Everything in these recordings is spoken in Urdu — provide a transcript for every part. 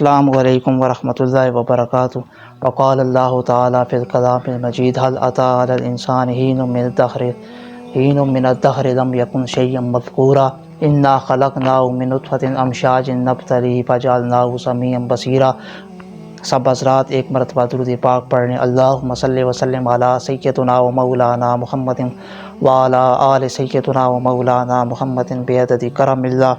السلام علیکم ورحمۃ اللہ وبرکاتہ۔ وقال اللہ تعالیٰ فی الکلام المجید هل اتى علی الانسان حین من الدہر لم یکن شیئا مذکورا انا خلقناه من نطفۃ امشاج نبتلیہ فجعلناه سمیعا بصیرا۔ سب حضرات ایک مرتبہ درود پاک پڑھنے اللہم صلی وسلم علی سیدنا و مولانا محمد وعلی آل سیدنا و مولانا محمد بعدد کرم اللہ۔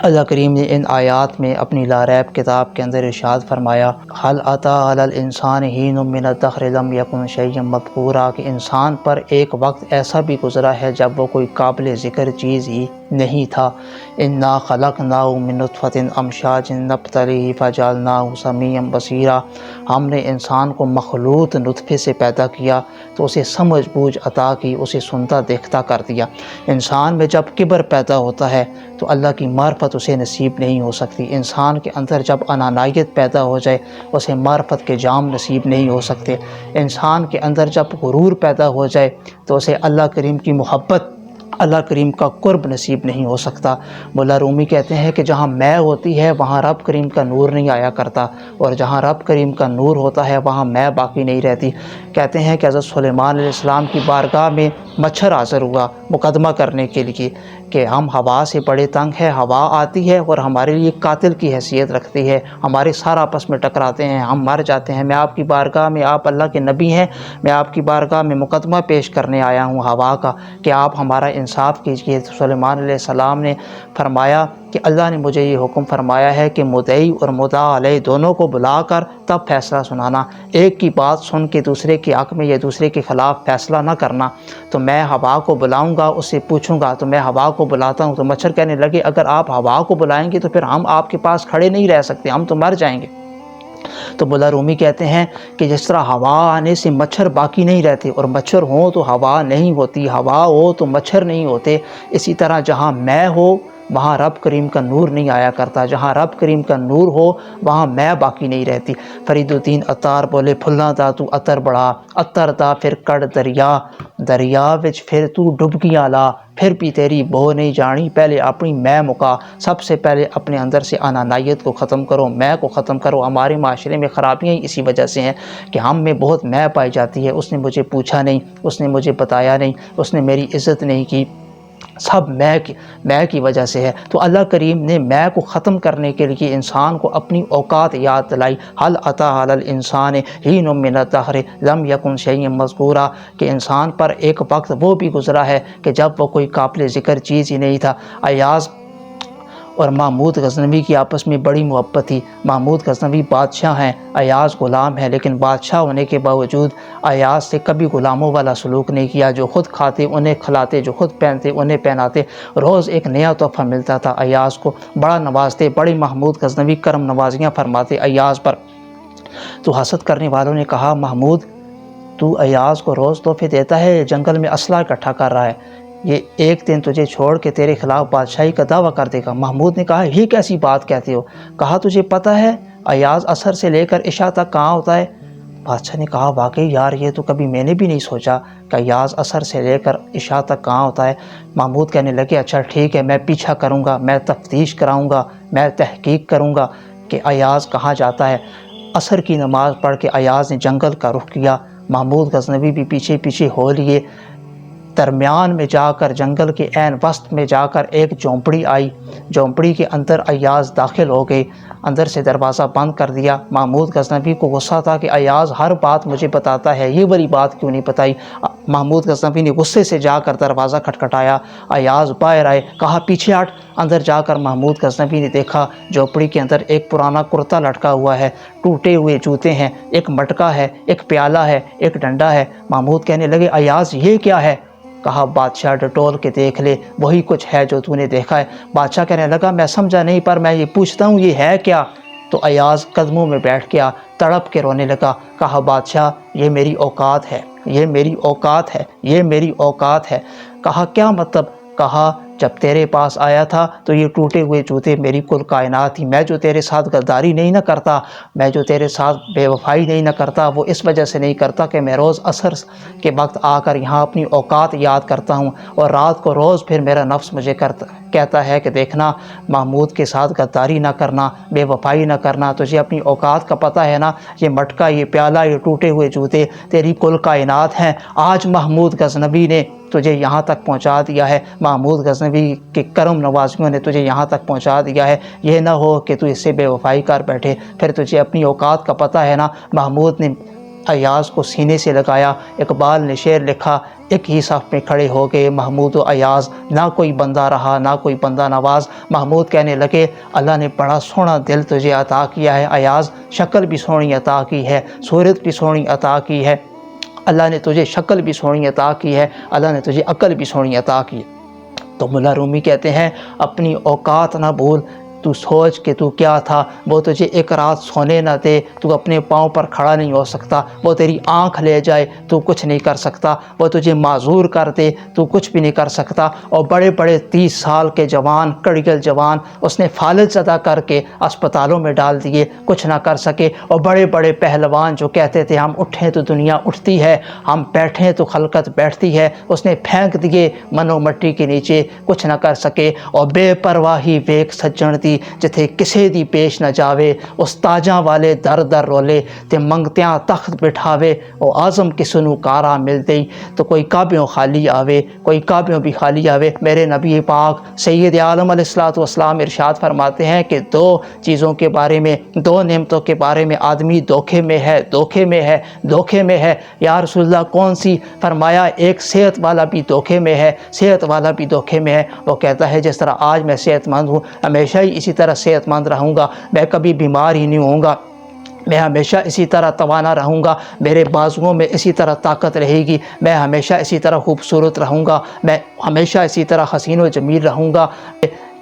اللہ کریم نے ان آیات میں اپنی لا ریب کتاب کے اندر ارشاد فرمایا هل اتى علی الانسان حین من الدہر لم یکن شیئا مذکورا، کہ انسان پر ایک وقت ایسا بھی گزرا ہے جب وہ کوئی قابل ذکر چیز ہی نہیں تھا۔ انا خلقناه من نطفۃ امشاج نبتلیہ فجعلناه سمیعا بصیرا، ہم نے انسان کو مخلوط نطفے سے پیدا کیا تو اسے سمجھ بوجھ عطا کی، اسے سنتا دیکھتا کر دیا۔ انسان میں جب کبر پیدا ہوتا ہے تو اللہ کی معرفت اسے نصیب نہیں ہو سکتی۔ انسان کے اندر جب انانیت پیدا ہو جائے اسے معرفت کے جام نصیب نہیں ہو سکتے۔ انسان کے اندر جب غرور پیدا ہو جائے تو اسے اللہ کریم کی محبت، اللہ کریم کا قرب نصیب نہیں ہو سکتا۔ مولا رومی کہتے ہیں کہ جہاں میں ہوتی ہے وہاں رب کریم کا نور نہیں آیا کرتا، اور جہاں رب کریم کا نور ہوتا ہے وہاں میں باقی نہیں رہتی۔ کہتے ہیں کہ حضرت سلیمان علیہ السلام کی بارگاہ میں مچھر حاضر ہوا مقدمہ کرنے کے لیے کہ ہم ہوا سے بڑے تنگ ہیں، ہوا آتی ہے اور ہمارے لیے قاتل کی حیثیت رکھتی ہے، ہمارے سارا آپس میں ٹکراتے ہیں، ہم مر جاتے ہیں۔ میں آپ کی بارگاہ میں، آپ اللہ کے نبی ہیں، میں آپ کی بارگاہ میں مقدمہ پیش کرنے آیا ہوں ہوا کا کہ آپ ہمارا انصاف کیجیے۔ تو سلیمان علیہ السلام نے فرمایا کہ اللہ نے مجھے یہ حکم فرمایا ہے کہ مدعی اور مدعا علیہ دونوں کو بلا کر تب فیصلہ سنانا، ایک کی بات سن کے دوسرے کے حق میں یا دوسرے کے خلاف فیصلہ نہ کرنا۔ تو میں ہوا کو بلاؤں گا، اس سے پوچھوں گا، تو میں ہوا کو بلاتا ہوں تو مچھر کہنے لگے اگر آپ ہوا کو بلائیں گے تو پھر ہم آپ کے پاس کھڑے نہیں رہ سکتے، ہم تو مر جائیں گے۔ تو مولا رومی کہتے ہیں کہ جس طرح ہوا آنے سے مچھر باقی نہیں رہتے، اور مچھر ہوں تو ہوا نہیں ہوتی، ہوا ہو تو مچھر نہیں ہوتے، اسی طرح جہاں میں ہو وہاں رب کریم کا نور نہیں آیا کرتا، جہاں رب کریم کا نور ہو وہاں میں باقی نہیں رہتی۔ فرید الدین عطار بولے پھلاں دا تو عطر بڑھا، عطر دا پھر کڑ دریا، دریا وچ پھر تو ڈبکیاں لا، پھر بھی تیری بو نہیں جانی، پہلے اپنی میں مکا۔ سب سے پہلے اپنے اندر سے انانیت کو ختم کرو، میں کو ختم کرو۔ ہمارے معاشرے میں خرابیاں ہی اسی وجہ سے ہیں کہ ہم میں بہت میں پائی جاتی ہے، اس نے مجھے پوچھا نہیں، اس نے مجھے بتایا نہیں، اس نے میری عزت نہیں کی، سب میں کی وجہ سے ہے۔ تو اللہ کریم نے میں کو ختم کرنے کے لیے انسان کو اپنی اوقات یاد دلائی۔ هل اتى علی الانسان حین من الدہر لم یکن شیئا مذکورا، کہ انسان پر ایک وقت وہ بھی گزرا ہے کہ جب وہ کوئی قابل ذکر چیز ہی نہیں تھا۔ ایاز اور محمود غزنوی کی آپس میں بڑی محبت تھی۔ محمود غزنوی بادشاہ ہیں، ایاز غلام ہیں، لیکن بادشاہ ہونے کے باوجود ایاز سے کبھی غلاموں والا سلوک نہیں کیا، جو خود کھاتے انہیں کھلاتے، جو خود پہنتے انہیں پہناتے، روز ایک نیا تحفہ ملتا تھا ایاز کو، بڑا نوازتے، بڑے محمود غزنوی کرم نوازیاں فرماتے ایاز پر۔ تو حسد کرنے والوں نے کہا محمود تو ایاز کو روز تحفے دیتا ہے، جنگل میں اسلحہ اکٹھا کر رہا ہے، یہ ایک دن تجھے چھوڑ کے تیرے خلاف بادشاہی کا دعویٰ کر دے گا۔ محمود نے کہا یہ کیسی بات کہتے ہو؟ کہا تجھے پتہ ہے ایاز عصر سے لے کر عشاء تک کہاں ہوتا ہے؟ بادشاہ نے کہا واقعی یار یہ تو کبھی میں نے بھی نہیں سوچا کہ ایاز عصر سے لے کر عشاء تک کہاں ہوتا ہے۔ محمود کہنے لگے اچھا ٹھیک ہے، میں پیچھا کروں گا، میں تفتیش کراؤں گا، میں تحقیق کروں گا کہ ایاز کہاں جاتا ہے۔ عصر کی نماز پڑھ کے ایاز نے جنگل کا رخ کیا، محمود غزنوی بھی پیچھے پیچھے ہو لیے۔ درمیان میں جا کر جنگل کے عین وسط میں جا کر ایک جھونپڑی آئی، جھونپڑی کے اندر ایاز داخل ہو گئے، اندر سے دروازہ بند کر دیا۔ محمود غزنوی کو غصہ تھا کہ ایاز ہر بات مجھے بتاتا ہے، یہ والی بات کیوں نہیں بتائی۔ محمود غزنوی نے غصے سے جا کر دروازہ کھٹکھٹایا، ایاز باہر آئے، کہا پیچھے ہٹ۔ اندر جا کر محمود غزنوی نے دیکھا جھونپڑی کے اندر ایک پرانا کرتا لٹکا ہوا ہے، ٹوٹے ہوئے جوتے ہیں، ایک مٹکا ہے، ایک پیالہ ہے، ایک ڈنڈا ہے۔ محمود کہنے لگے ایاز یہ کیا ہے؟ کہا بادشاہ ڈٹول کے دیکھ لے، وہی کچھ ہے جو تو نے دیکھا ہے۔ بادشاہ کہنے لگا میں سمجھا نہیں پر میں یہ پوچھتا ہوں یہ ہے کیا؟ تو ایاز قدموں میں بیٹھ گیا، تڑپ کے رونے لگا، کہا بادشاہ یہ میری اوقات ہے، یہ میری اوقات ہے، یہ میری اوقات ہے۔ کہا کیا مطلب؟ کہا جب تیرے پاس آیا تھا تو یہ ٹوٹے ہوئے جوتے میری کل کائنات تھی. میں جو تیرے ساتھ غداری نہیں نہ کرتا، میں جو تیرے ساتھ بے وفائی نہیں نہ کرتا، وہ اس وجہ سے نہیں کرتا کہ میں روز عصر کے وقت آ کر یہاں اپنی اوقات یاد کرتا ہوں، اور رات کو روز پھر میرا نفس مجھے کہتا ہے کہ دیکھنا محمود کے ساتھ غداری نہ کرنا، بے وفائی نہ کرنا. تجھے اپنی اوقات کا پتہ ہے نا، یہ مٹکا، یہ پیالہ، یہ ٹوٹے ہوئے جوتے تیری کل کائنات ہیں. آج محمود غزنوی نے تجھے یہاں تک پہنچا دیا ہے، محمود غزنوی کے کرم نوازیوں نے تجھے یہاں تک پہنچا دیا ہے. یہ نہ ہو کہ تو اس سے بے وفائی کر بیٹھے. پھر تجھے اپنی اوقات کا پتہ ہے نا. محمود نے ایاز کو سینے سے لگایا. اقبال نے شعر لکھا، ایک ہی صف میں کھڑے ہو گئے محمود و ایاز، نہ کوئی بندہ رہا نہ کوئی بندہ نواز. محمود کہنے لگے اللہ نے بڑا سونا دل تجھے عطا کیا ہے ایاز، شکل بھی سونی عطا کی ہے، صورت بھی سونی عطا کی ہے. اللہ نے تجھے شکل بھی سونی عطا کی ہے، اللہ نے تجھے عقل بھی سونی عطا کی. تو مولا رومی کہتے ہیں اپنی اوقات نہ بھول، تو سوچ کہ تو کیا تھا. وہ تجھے ایک رات سونے نہ دے تو اپنے پاؤں پر کھڑا نہیں ہو سکتا. وہ تیری آنکھ لے جائے تو کچھ نہیں کر سکتا. وہ تجھے معذور کر دے تو کچھ بھی نہیں کر سکتا. اور بڑے بڑے 30 سال کے جوان، کڑگل جوان اس نے فالج زدہ کر کے اسپتالوں میں ڈال دیے، کچھ نہ کر سکے. اور بڑے بڑے پہلوان جو کہتے تھے ہم اٹھیں تو دنیا اٹھتی ہے، ہم بیٹھیں تو خلقت بیٹھتی ہے، اس نے پھینک دیے منو مٹی کے نیچے، کچھ نہ کر سکے. اور بے پرواہی ویک سجن دی جتھے کسے دی پیش نہ جاوے، استاجاں والے در در رولے تے منگتیاں تخت بٹھاوے. او اعظم کسنو کارا ملتے تو کوئی کعبیوں خالی آوے، کوئی کعبیوں بھی خالی آوے. میرے نبی پاک سید عالم علیہ السلام ارشاد فرماتے ہیں کہ 2 چیزوں کے بارے میں، 2 نعمتوں کے بارے میں آدمی دھوکے میں ہے، دھوکے میں ہے، دھوکے میں ہے. یا رسول اللہ کون سی؟ فرمایا ایک صحت والا بھی دھوکے میں ہے، صحت والا بھی دھوکے میں ہے. وہ کہتا ہے جس طرح آج میں صحت مند ہوں ہمیشہ ہی اسی طرح صحت مند رہوں گا، میں کبھی بیمار ہی نہیں ہوں گا، میں ہمیشہ اسی طرح توانا رہوں گا، میرے بازوؤں میں اسی طرح طاقت رہے گی، میں ہمیشہ اسی طرح خوبصورت رہوں گا، میں ہمیشہ اسی طرح حسین و جمیل رہوں گا.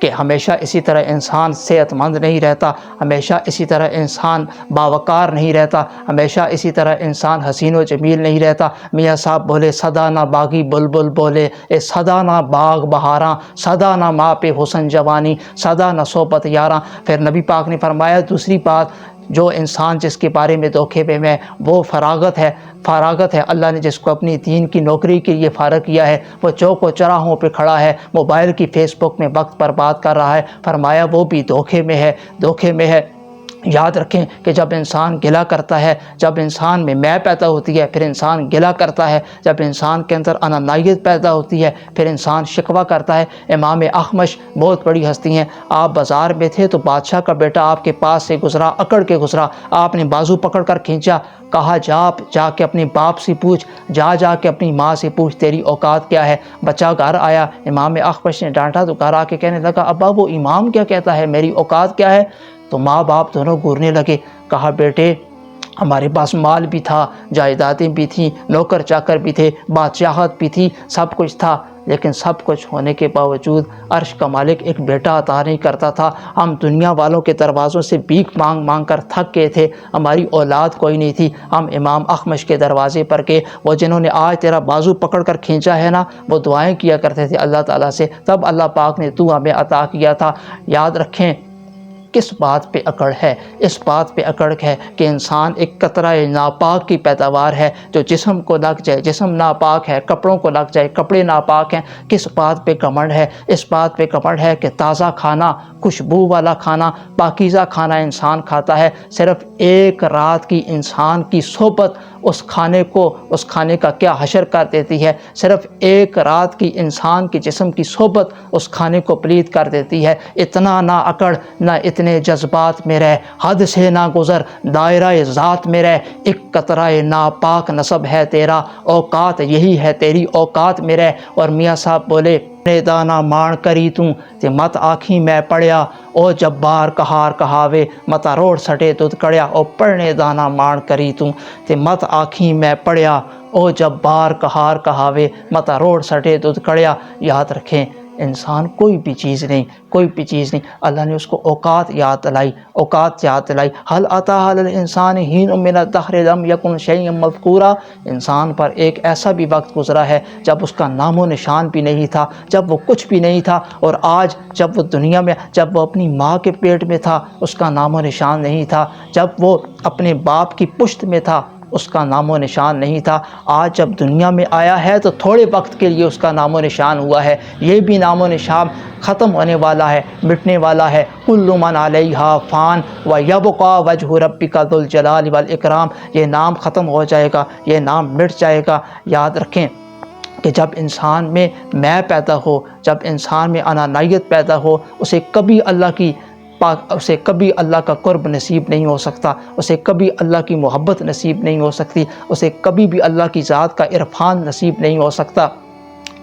کہ ہمیشہ اسی طرح انسان صحت مند نہیں رہتا، ہمیشہ اسی طرح انسان باوقار نہیں رہتا، ہمیشہ اسی طرح انسان حسین و جمیل نہیں رہتا. میاں صاحب بولے صدا نہ باغی بلبل بولے، اے صدا نہ باغ بہاراں، صدا نہ ماں پہ حسن جوانی، صدا نہ صحبت یاراں. پھر نبی پاک نے فرمایا دوسری بات، جو انسان جس کے بارے میں دھوکے میں وہ فراغت ہے، فراغت ہے. اللہ نے جس کو اپنی دین کی نوکری کے لیے فارغ کیا ہے، وہ چوک و چراہوں پہ کھڑا ہے، موبائل کی فیس بک میں وقت برباد کر رہا ہے، فرمایا وہ بھی دھوکے میں ہے، دھوکے میں ہے. یاد رکھیں کہ جب انسان گلہ کرتا ہے، جب انسان میں پیدا ہوتی ہے پھر انسان گلہ کرتا ہے، جب انسان کے اندر انانیت پیدا ہوتی ہے پھر انسان شکوہ کرتا ہے. امام اخمش بہت بڑی ہستی ہیں، آپ بازار میں تھے تو بادشاہ کا بیٹا آپ کے پاس سے گزرا، اکڑ کے گزرا، آپ نے بازو پکڑ کر کھینچا، کہا جا کے اپنے باپ سے پوچھ، جا کے اپنی ماں سے پوچھ تیری اوقات کیا ہے. بچہ گھر آیا، امام اخمش نے ڈانٹا تو گھر آ کے کہنے لگا ابا وہ امام کیا کہتا ہے، میری اوقات کیا ہے. تو ماں باپ دونوں گورنے لگے. کہا بیٹے ہمارے پاس مال بھی تھا، جائیدادیں بھی تھیں، نوکر چاکر بھی تھے، بادشاہت بھی تھی، سب کچھ تھا، لیکن سب کچھ ہونے کے باوجود عرش کا مالک ایک بیٹا عطا نہیں کرتا تھا. ہم دنیا والوں کے دروازوں سے بھیک مانگ مانگ کر تھک گئے تھے، ہماری اولاد کوئی نہیں تھی. ہم امام اخمش کے دروازے پر کے، وہ جنہوں نے آج تیرا بازو پکڑ کر کھینچا ہے نا، وہ دعائیں کیا کرتے تھے اللہ تعالیٰ سے، تب اللہ پاک نے تو ہمیں عطا کیا تھا. یاد رکھیں کس بات پہ اکڑ ہے؟ اس بات پہ اکڑ ہے کہ انسان ایک قطرہ ناپاک کی پیداوار ہے، جو جسم کو لگ جائے، جسم ناپاک ہے، کپڑوں کو لگ جائے، کپڑے ناپاک ہیں. کس بات پہ گھمنڈ ہے؟ اس بات پہ گھمنڈ ہے کہ تازہ کھانا، خوشبو والا کھانا، پاکیزہ کھانا انسان کھاتا ہے. صرف ایک رات کی انسان کی صحبت اس کھانے کا کیا حشر کر دیتی ہے. صرف ایک رات کی انسان کے جسم کی صحبت اس کھانے کو پلید کر دیتی ہے. اتنا نہ اکڑ، نہ اتنے جذبات میں رہ، حد سے نہ گزر، دائرہ ذات میں رہ. ایک قطرہ ناپاک نسب ہے تیرا، اوقات یہی ہے تیری، اوقات میں رہ. اور میاں صاحب بولے دانا مان کری توں تے مت آکھیں میں پڑھیا، او جبار کہار کہاوے متا روڑ سٹے تد کڑیا. او پڑھنے دانا مان کری توں تے مت آکھیں میں پڑھیا، او جبار کہار کہاوے متا روڑ سٹے تد کڑیا. یاد رکھیں انسان کوئی بھی چیز نہیں، کوئی بھی چیز نہیں۔ اللہ نے اس کو اوقات یاد دلائی، اوقات یاد دلائی۔ هل اتى على الانسان حين من الدهر لم يكن شيئا مذكورا، انسان پر ایک ایسا بھی وقت گزرا ہے جب اس کا نام و نشان بھی نہیں تھا، جب وہ کچھ بھی نہیں تھا، اور آج جب وہ دنیا میں، جب وہ اپنی ماں کے پیٹ میں تھا اس کا نام و نشان نہیں تھا، جب وہ اپنے باپ کی پشت میں تھا اس کا نام و نشان نہیں تھا، آج جب دنیا میں آیا ہے تو تھوڑے وقت کے لیے اس کا نام و نشان ہوا ہے، یہ بھی نام و نشان ختم ہونے والا ہے، مٹنے والا ہے۔ کل من علیہا فان ویبقى وجہ ربک ذو الجلال والاکرام، یہ نام ختم ہو جائے گا، یہ نام مٹ جائے گا۔ یاد رکھیں کہ جب انسان میں میں پیدا ہو، جب انسان میں انانیت پیدا ہو، اسے کبھی اللہ کا قرب نصیب نہیں ہو سکتا، اسے کبھی اللہ کی محبت نصیب نہیں ہو سکتی، اسے کبھی بھی اللہ کی ذات کا عرفان نصیب نہیں ہو سکتا۔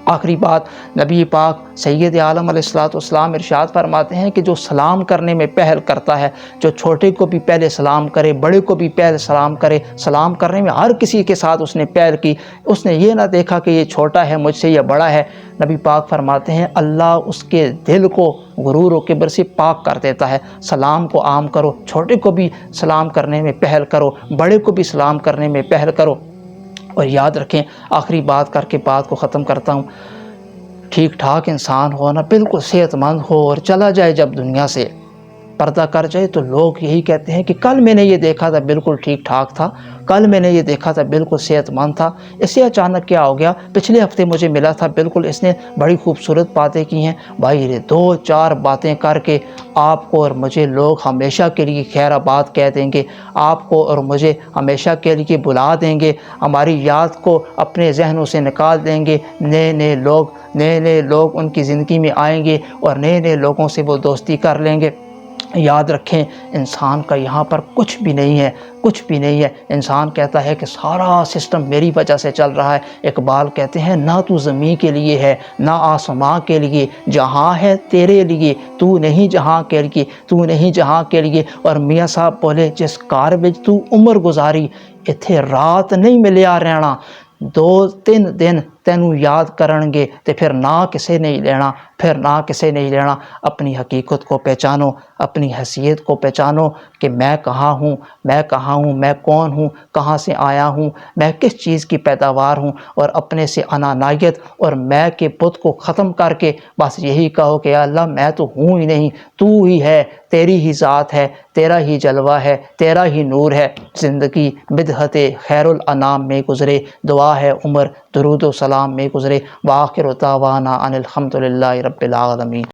آخری بات، نبی پاک سید عالم علیہ الصلوۃ والسلام ارشاد فرماتے ہیں کہ جو سلام کرنے میں پہل کرتا ہے، جو چھوٹے کو بھی پہلے سلام کرے، بڑے کو بھی پہلے سلام کرے، سلام کرنے میں ہر کسی کے ساتھ اس نے پہل کی، اس نے یہ نہ دیکھا کہ یہ چھوٹا ہے مجھ سے یا بڑا ہے، نبی پاک فرماتے ہیں اللہ اس کے دل کو غرور و کبر سے پاک کر دیتا ہے۔ سلام کو عام کرو، چھوٹے کو بھی سلام کرنے میں پہل کرو، بڑے کو بھی سلام کرنے میں پہل کرو۔ اور یاد رکھیں، آخری بات کر کے بات کو ختم کرتا ہوں، ٹھیک ٹھاک انسان ہو نا، بالکل صحت مند ہو، اور چلا جائے جب دنیا سے، پردہ کر جائے، تو لوگ یہی کہتے ہیں کہ کل میں نے یہ دیکھا تھا بالکل ٹھیک ٹھاک تھا، کل میں نے یہ دیکھا تھا بالکل صحت مند تھا، اسے اچانک کیا ہو گیا، پچھلے ہفتے مجھے ملا تھا بالکل اس نے بڑی خوبصورت باتیں کی ہیں۔ بھائی یہ 2-4 باتیں کر کے آپ کو اور مجھے لوگ ہمیشہ کے لیے خیر آباد کہہ دیں گے، آپ کو اور مجھے ہمیشہ کے لیے بلا دیں گے، ہماری یاد کو اپنے ذہنوں سے نکال دیں گے، نئے نئے لوگ ان کی زندگی میں آئیں گے اور نئے لوگوں سے وہ دوستی کر لیں گے۔ یاد رکھیں انسان کا یہاں پر کچھ بھی نہیں ہے، کچھ بھی نہیں ہے۔ انسان کہتا ہے کہ سارا سسٹم میری وجہ سے چل رہا ہے۔ اقبال کہتے ہیں نہ تو زمین کے لیے ہے نہ آسماں کے لیے، جہاں ہے تیرے لیے تو نہیں جہاں کے لیے، تو نہیں جہاں کے لیے۔ اور میاں صاحب بولے جس کار وچ تو عمر گزاری ایتھے رات نہیں ملیا رہنا، 2-3 دن تینوں یاد کرن گے تے پھر نہ کسے نہیں لینا، پھر نہ کسے نہیں لینا۔ اپنی حقیقت کو پہچانو، اپنی حیثیت کو پہچانو کہ میں کہاں ہوں، میں کون ہوں، کہاں سے آیا ہوں، میں کس چیز کی پیداوار ہوں، اور اپنے سے انانیت اور میں کے بت کو ختم کر کے بس یہی کہو کہ یا اللہ میں تو ہوں ہی نہیں، تو ہی ہے، تیری ہی ذات ہے، تیرا ہی جلوہ ہے، تیرا ہی نور ہے۔ زندگی بدحت خیر الانام میں گزرے، دعا ہے عمر درود و سلام میں گزرے۔ وآخر دعوانا ان الحمد للہ رب العالمین۔